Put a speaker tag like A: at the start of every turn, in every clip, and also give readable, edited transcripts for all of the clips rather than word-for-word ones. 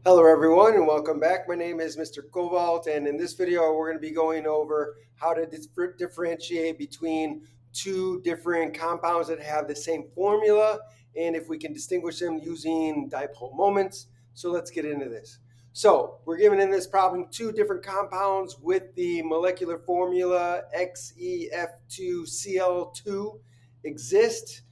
A: Hello everyone and welcome back. My name is Mr. Cobalt, and in this video we're going to be going over how to differentiate between two different compounds that have the same formula and if we can distinguish them using dipole moments. So let's get into this. So we're given in this problem two different compounds with the molecular formula XeF2Cl2 exist.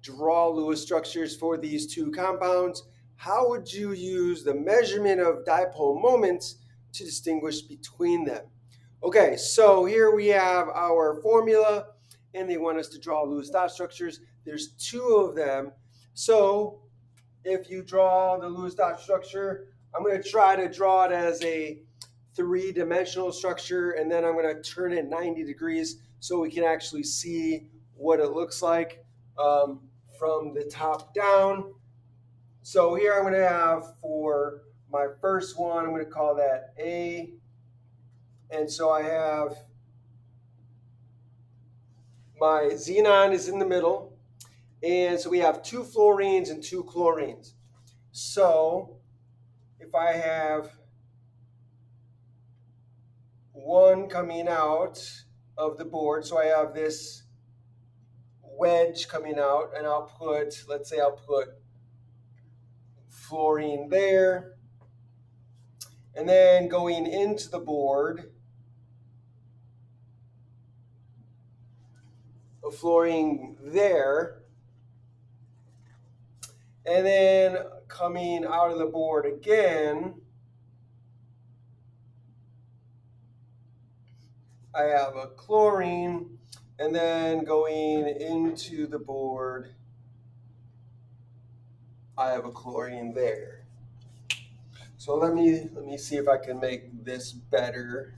A: Draw Lewis structures for these two compounds. How would you use the measurement of dipole moments to distinguish between them? Okay, so here we have our formula, and they want us to draw Lewis dot structures. There's two of them. So if you draw the Lewis dot structure, I'm going to try to draw it as a three-dimensional structure, and then I'm going to turn it 90 degrees so we can actually see what it looks like from the top down. So here I'm going to have for my first one, I'm going to call that A. And so I have my xenon is in the middle. And so we have two fluorines and two chlorines. So if I have one coming out of the board, so I have this wedge coming out, and let's say I'll put fluorine there. And then going into the board, a fluorine there. And then coming out of the board again, I have a chlorine, and then going into the board, I have a chlorine there. So let me see if I can make this better.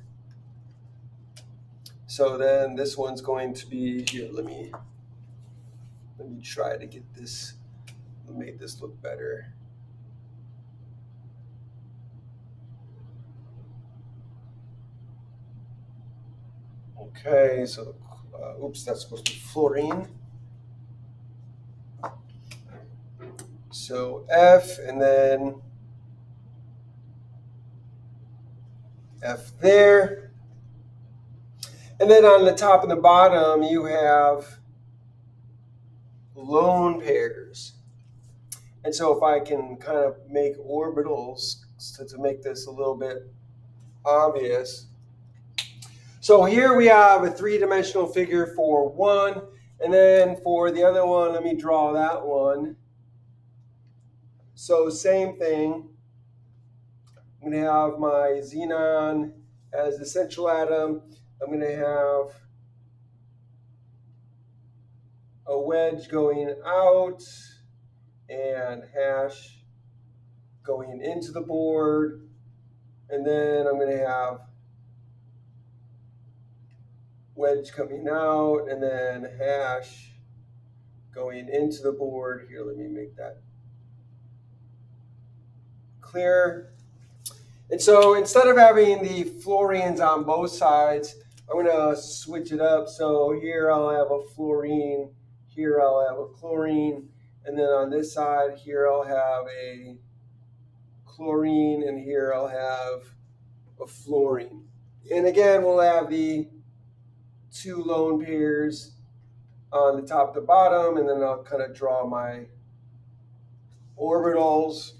A: So then this one's going to be here. Let me try to get this, make this look better. Okay, so oops, that's supposed to be fluorine. So F, and then F there. And then on the top and the bottom, you have lone pairs. And so if I can kind of make orbitals to make this a little bit obvious. So here we have a three-dimensional figure for one. And then for the other one, let me draw that one. So same thing. I'm going to have my xenon as the central atom. I'm going to have a wedge going out and hash going into the board. And then I'm going to have wedge coming out and then hash going into the board. Here, let me make that clear. And so instead of having the fluorines on both sides, I'm going to switch it up. So here I'll have a fluorine, here I'll have a chlorine, and then on this side, here I'll have a chlorine, and here I'll have a fluorine. And again, we'll have the two lone pairs on the top to the bottom, and then I'll kind of draw my orbitals.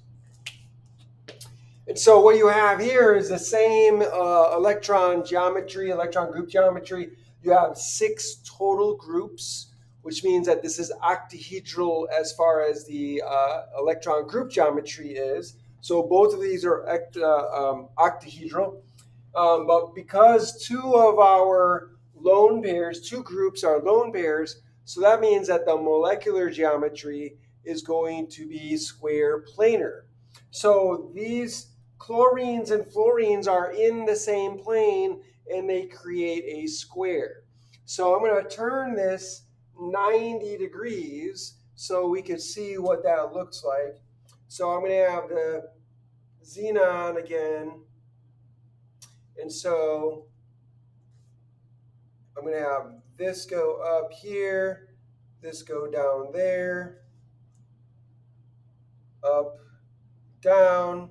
A: And so what you have here is the same electron group geometry. You have 6 total groups, which means that this is octahedral as far as the electron group geometry is. So both of these are octahedral. But because two of our lone pairs, two groups are lone pairs, so that means that the molecular geometry is going to be square planar. So these chlorines and fluorines are in the same plane and they create a square. So I'm going to turn this 90 degrees so we can see what that looks like. So I'm going to have the xenon again. And so I'm going to have this go up here, this go down there, up, down.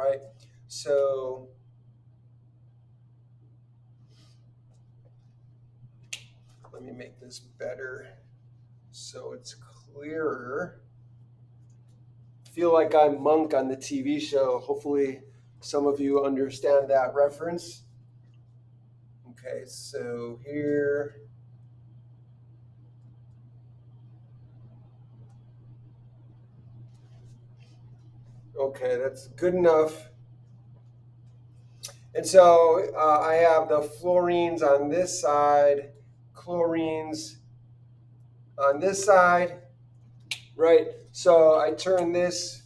A: right? So let me make this better so it's clearer. Feel like I'm Monk on the TV show. Hopefully some of you understand that reference. Okay, so here, okay, that's good enough. And so I have the fluorines on this side, chlorines on this side, right? So I turn this,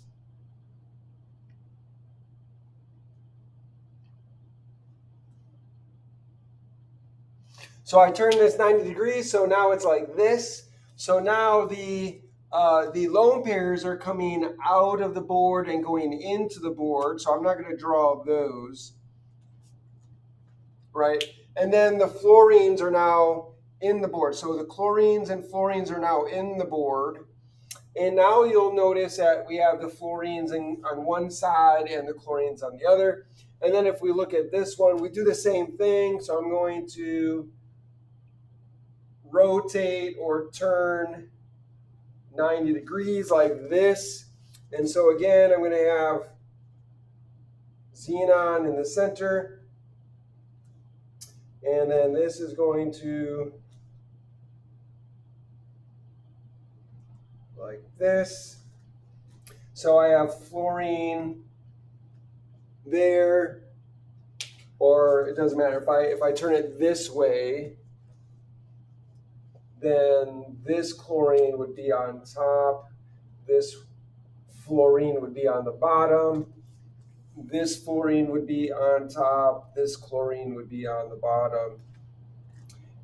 A: so I turn this 90 degrees, so now it's like this. So now the lone pairs are coming out of the board and going into the board, so I'm not going to draw those, right? And then the fluorines are now in the board. So the chlorines and fluorines are now in the board. And now you'll notice that we have the fluorines on one side and the chlorines on the other. And then if we look at this one, we do the same thing. So I'm going to rotate or turn 90 degrees like this. And so again, I'm going to have xenon in the center. And then this is going to like this. So I have fluorine there, or it doesn't matter. If I turn it this way, then this chlorine would be on top, this fluorine would be on the bottom, this fluorine would be on top, this chlorine would be on the bottom.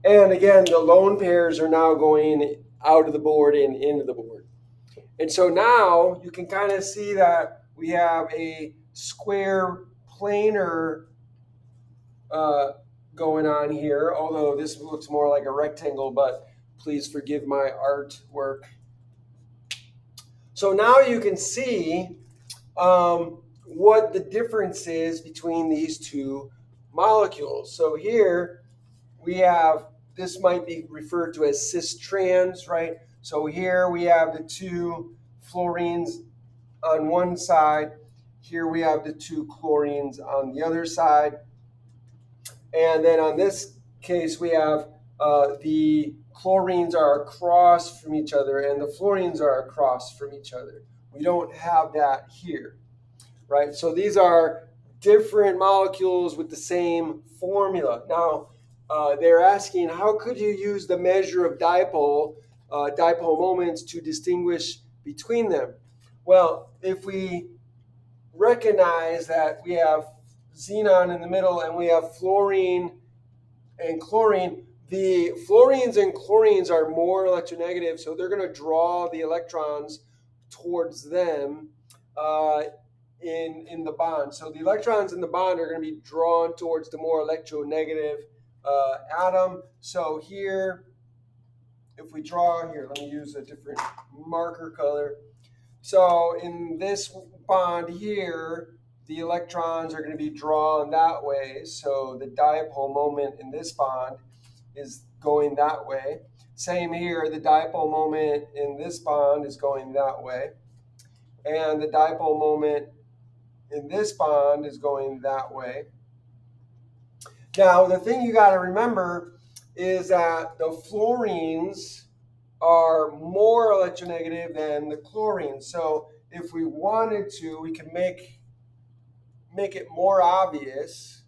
A: And again, the lone pairs are now going out of the board and into the board. And so now you can kind of see that we have a square planar going on here, although this looks more like a rectangle, but please forgive my artwork. So now you can see what the difference is between these two molecules. So here we have, this might be referred to as cis-trans, right? So here we have the two fluorines on one side. Here we have the two chlorines on the other side. And then on this case, we have the chlorines are across from each other and the fluorines are across from each other. We don't have that here, right? So these are different molecules with the same formula. Now, they're asking, how could you use the measure of dipole moments to distinguish between them? Well, if we recognize that we have xenon in the middle and we have fluorine and chlorine, the fluorines and chlorines are more electronegative, so they're going to draw the electrons towards them in the bond. So the electrons in the bond are going to be drawn towards the more electronegative atom. So here, if we draw here, let me use a different marker color. So in this bond here, the electrons are going to be drawn that way. So the dipole moment in this bond is going that way. Same here, the dipole moment in this bond is going that way. And the dipole moment in this bond is going that way. Now, the thing you got to remember is that the fluorines are more electronegative than the chlorines. So if we wanted to, we can make it more obvious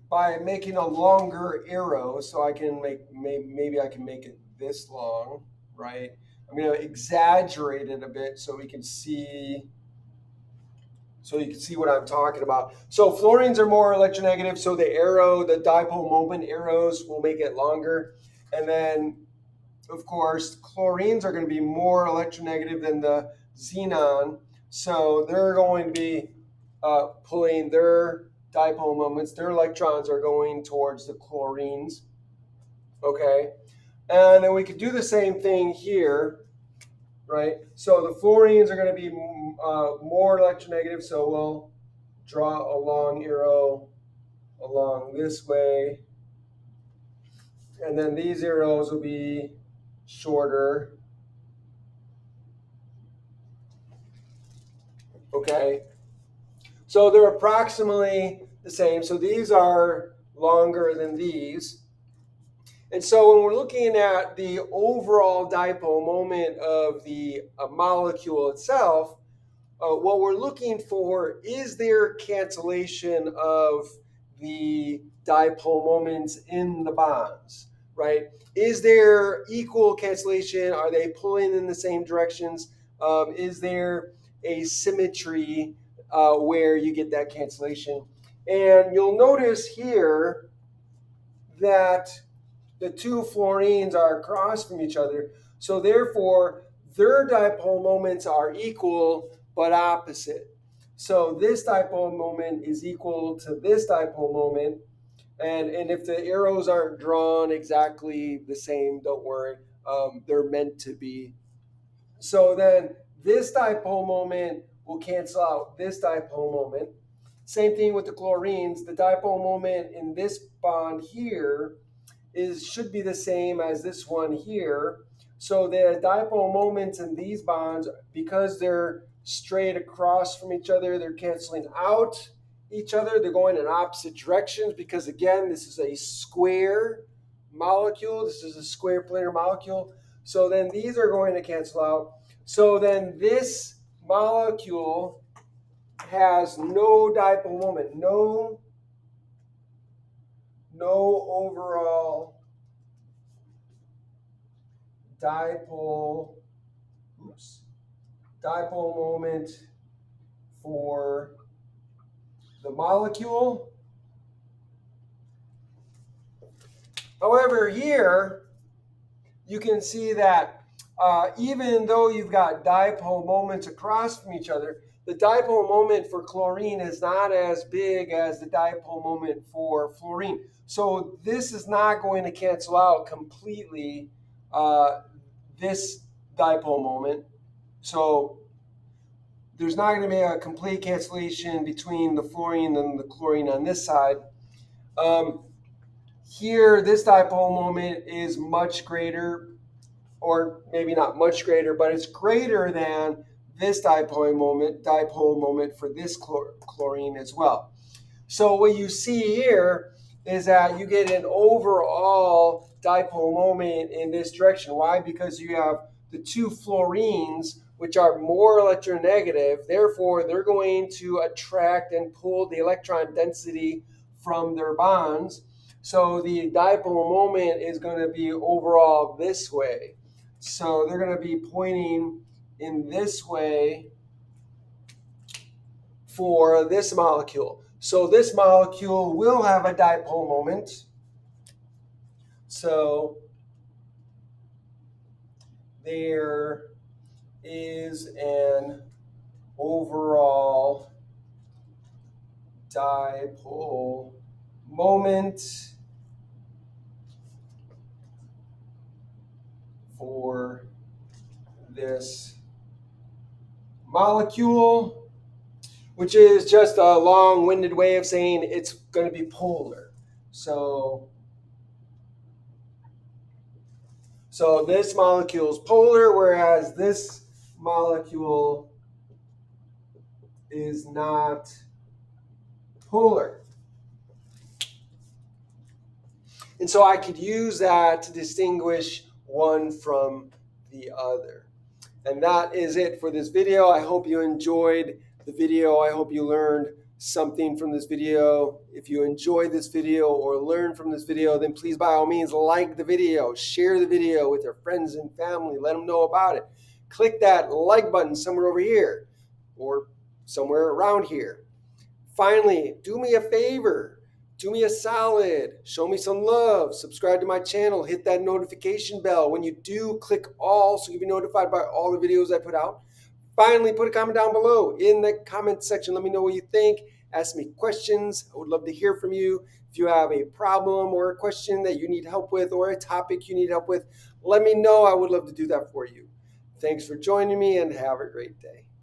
A: by making a longer arrow. So I can maybe I can make it this long, right? I'm going to exaggerate it a bit so we can see. So you can see what I'm talking about. So fluorines are more electronegative, so the arrow, the dipole moment arrows will make it longer. And then, of course, chlorines are going to be more electronegative than the xenon, so they're going to be pulling their dipole moments. Their electrons are going towards the chlorines, okay? And then we could do the same thing here, right? So the fluorines are going to be more electronegative, so we'll draw a long arrow along this way. And then these arrows will be shorter. Okay. So they're approximately the same. So these are longer than these. And so when we're looking at the overall dipole moment of the molecule itself, what we're looking for is there cancellation of the dipole moments in the bonds, right? Is there equal cancellation? Are they pulling in the same directions? Is there a symmetry where you get that cancellation? And you'll notice here that the two fluorines are across from each other. So therefore, their dipole moments are equal but opposite. So this dipole moment is equal to this dipole moment. And if the arrows aren't drawn exactly the same, don't worry. They're meant to be. So then this dipole moment will cancel out this dipole moment. Same thing with the chlorines. The dipole moment in this bond here should be the same as this one here. So the dipole moments in these bonds, because they're straight across from each other, they're canceling out each other. They're going in opposite directions because, again, this is a square molecule. This is a square planar molecule. So then these are going to cancel out. So then this molecule has no dipole moment, no overall dipole moment for the molecule. However, here you can see that even though you've got dipole moments across from each other, the dipole moment for chlorine is not as big as the dipole moment for fluorine. So this is not going to cancel out completely this dipole moment. So there's not going to be a complete cancellation between the fluorine and the chlorine on this side. Here, this dipole moment is much greater, or maybe not much greater, but it's greater than this dipole moment for this chlorine as well. So what you see here is that you get an overall dipole moment in this direction. Why? Because you have the two fluorines, which are more electronegative. Therefore, they're going to attract and pull the electron density from their bonds. So the dipole moment is going to be overall this way. So they're going to be pointing in this way for this molecule. So this molecule will have a dipole moment. So there is an overall dipole moment for this molecule, which is just a long-winded way of saying it's going to be polar. So this molecule is polar, whereas this molecule is not polar. And so I could use that to distinguish one from the other. And that is it for this video. I hope you enjoyed the video. I hope you learned something from this video. If you enjoyed this video or learned from this video, then please, by all means, like the video, share the video with your friends and family, let them know about it. Click that like button somewhere over here or somewhere around here. Finally, do me a favor. Do me a solid, show me some love, subscribe to my channel, hit that notification bell. When you do, click all so you'll be notified by all the videos I put out. Finally, put a comment down below in the comment section. Let me know what you think. Ask me questions. I would love to hear from you. If you have a problem or a question that you need help with or a topic you need help with, let me know. I would love to do that for you. Thanks for joining me and have a great day.